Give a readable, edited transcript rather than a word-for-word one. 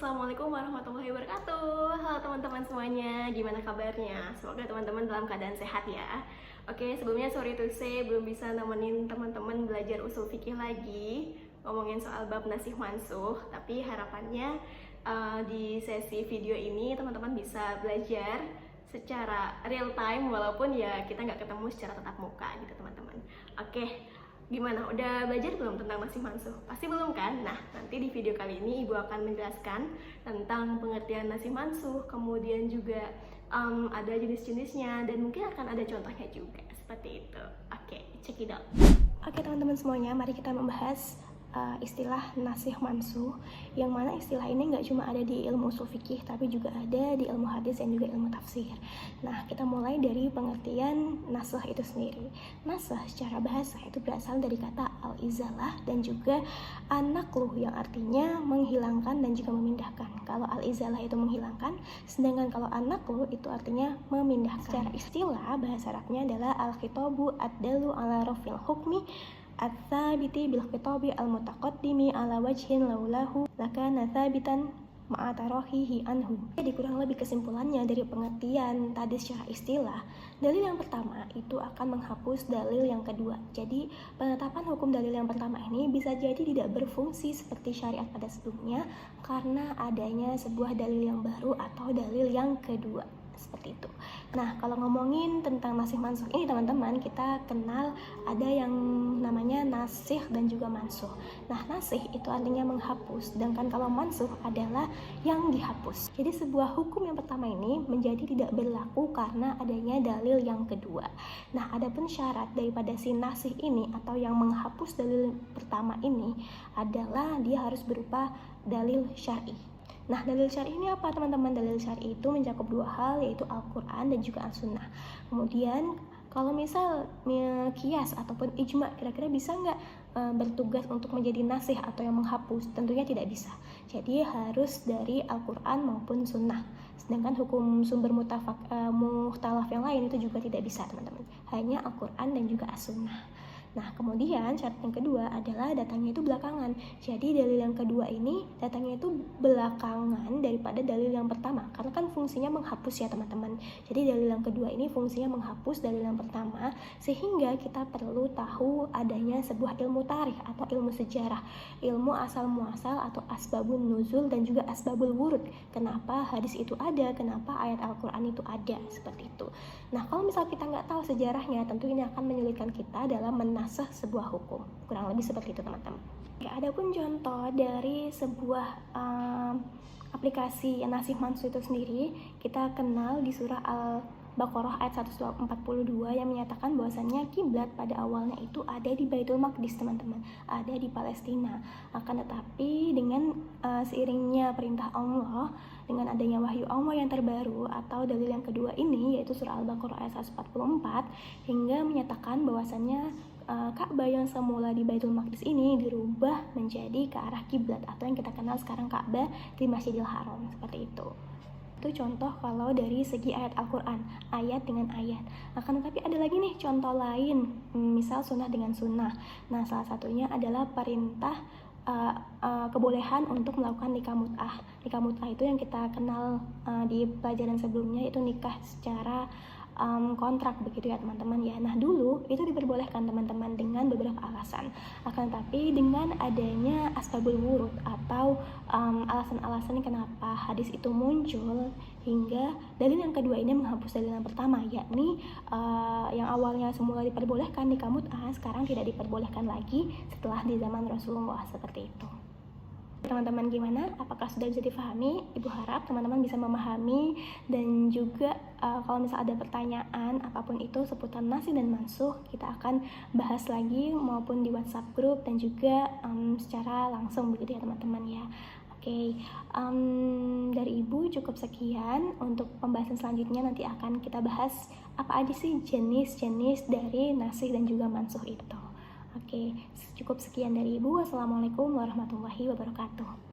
Assalamualaikum warahmatullahi wabarakatuh. Halo teman-teman semuanya, gimana kabarnya? Semoga teman-teman dalam keadaan sehat ya. Oke, sebelumnya sorry to say belum bisa nemenin teman-teman belajar usul fikih lagi, ngomongin soal bab nasih mansuh. Tapi harapannya di sesi video ini teman-teman bisa belajar secara real time, walaupun ya kita nggak ketemu secara tatap muka gitu teman-teman. Oke, gimana? Udah belajar belum tentang nasih mansuh? Pasti belum kan? Nah, nanti di video kali ini Ibu akan menjelaskan tentang pengertian nasih mansuh, kemudian juga ada jenis-jenisnya, dan mungkin akan ada contohnya juga, seperti itu. Oke, check it out. Oke teman-teman semuanya, mari kita membahas istilah nasih mansuh, yang mana istilah ini nggak cuma ada di ilmu ushul fikih, tapi juga ada di ilmu hadis dan juga ilmu tafsir. Nah, kita mulai dari pengertian nasah itu sendiri. Nasah secara bahasa itu berasal dari kata al-izalah dan juga an-naqluh, yang artinya menghilangkan dan juga memindahkan. Kalau al-izalah itu menghilangkan, sedangkan kalau an-naqluh itu artinya memindahkan. Secara istilah bahasa Arabnya adalah al-khitabu ad-dalu ala rafil hukmi at-tsabiti bil khitabi al-mutaqaddimi ala wajhin laulahu lakana tsabitan ma'atarahihi anhu. Jadi kurang lebih kesimpulannya dari pengertian tadi secara istilah, dalil yang pertama itu akan menghapus dalil yang kedua. Jadi penetapan hukum dalil yang pertama ini bisa jadi tidak berfungsi seperti syariat pada sebelumnya karena adanya sebuah dalil yang baru atau dalil yang kedua. Seperti itu. Nah, kalau ngomongin tentang nasih mansuh ini teman-teman, kita kenal ada yang namanya nasih dan juga mansuh. Nah, nasih itu artinya menghapus, sedangkan kalau mansuh adalah yang dihapus. Jadi sebuah hukum yang pertama ini menjadi tidak berlaku karena adanya dalil yang kedua. Nah, adapun syarat daripada si nasih ini atau yang menghapus dalil pertama ini adalah dia harus berupa dalil syar'i. Nah, dalil syar'i ini apa teman-teman? Dalil syar'i itu mencakup dua hal, yaitu Al-Quran dan juga As-Sunnah. Kemudian kalau misal kias ataupun ijma, kira-kira bisa nggak bertugas untuk menjadi nasih atau yang menghapus? Tentunya tidak bisa. Jadi harus dari Al-Quran maupun Sunnah. Sedangkan hukum sumber muhtalaf yang lain itu juga tidak bisa teman-teman. Hanya Al-Quran dan juga As-Sunnah. Nah, kemudian syarat yang kedua adalah datangnya itu belakangan. Jadi dalil yang kedua ini datangnya itu belakangan daripada dalil yang pertama, karena kan fungsinya menghapus ya teman-teman. Jadi dalil yang kedua ini fungsinya menghapus dalil yang pertama, sehingga kita perlu tahu adanya sebuah ilmu tarikh atau ilmu sejarah, ilmu asal muasal atau asbabun nuzul dan juga asbabul wurud. Kenapa hadis itu ada, kenapa ayat Al-Quran itu ada, seperti itu. Nah, kalau misal kita nggak tahu sejarahnya, tentu ini akan menyulitkan kita dalam menasah sebuah hukum. Kurang lebih seperti itu teman-teman. Adapun contoh dari sebuah aplikasi nasih mansuh itu sendiri, kita kenal di surah Al-Baqarah ayat 142 yang menyatakan bahwasannya kiblat pada awalnya itu ada di Baitul Maqdis teman-teman, ada di Palestina. Akan tetapi dengan seiringnya perintah Allah, dengan adanya wahyu Allah yang terbaru atau dalil yang kedua ini, yaitu surah Al-Baqarah ayat 144, hingga menyatakan bahwasannya Ka'bah yang semula di Baitul Maqdis ini dirubah menjadi ke arah kiblat atau yang kita kenal sekarang Ka'bah di Masjidil Haram, seperti itu. Itu contoh kalau dari segi ayat Al-Quran, ayat dengan ayat. Akan tetapi ada lagi nih contoh lain, misal sunnah dengan sunnah. Nah, salah satunya adalah perintah kebolehan untuk melakukan nikah mut'ah. Nikah mut'ah itu yang kita kenal di pelajaran sebelumnya, itu nikah secara kontrak begitu ya teman-teman ya. Nah, dulu itu diperbolehkan teman-teman dengan beberapa alasan. Akan tapi dengan adanya asbabul wurud atau alasan-alasan kenapa hadis itu muncul, hingga dalil yang kedua ini menghapus dalil yang pertama, yakni yang awalnya semula diperbolehkan nikah mut'ah sekarang tidak diperbolehkan lagi setelah di zaman Rasulullah, seperti itu. Teman-teman gimana? Apakah sudah bisa difahami? Ibu harap teman-teman bisa memahami, dan juga kalau misal ada pertanyaan apapun itu seputar nasih dan mansuh, kita akan bahas lagi maupun di WhatsApp grup dan juga secara langsung begitu ya teman-teman ya. Oke, dari Ibu cukup sekian. Untuk pembahasan selanjutnya nanti akan kita bahas apa aja sih jenis-jenis dari nasih dan juga mansuh itu. Oke, cukup sekian dari Ibu. Wassalamualaikum warahmatullahi wabarakatuh.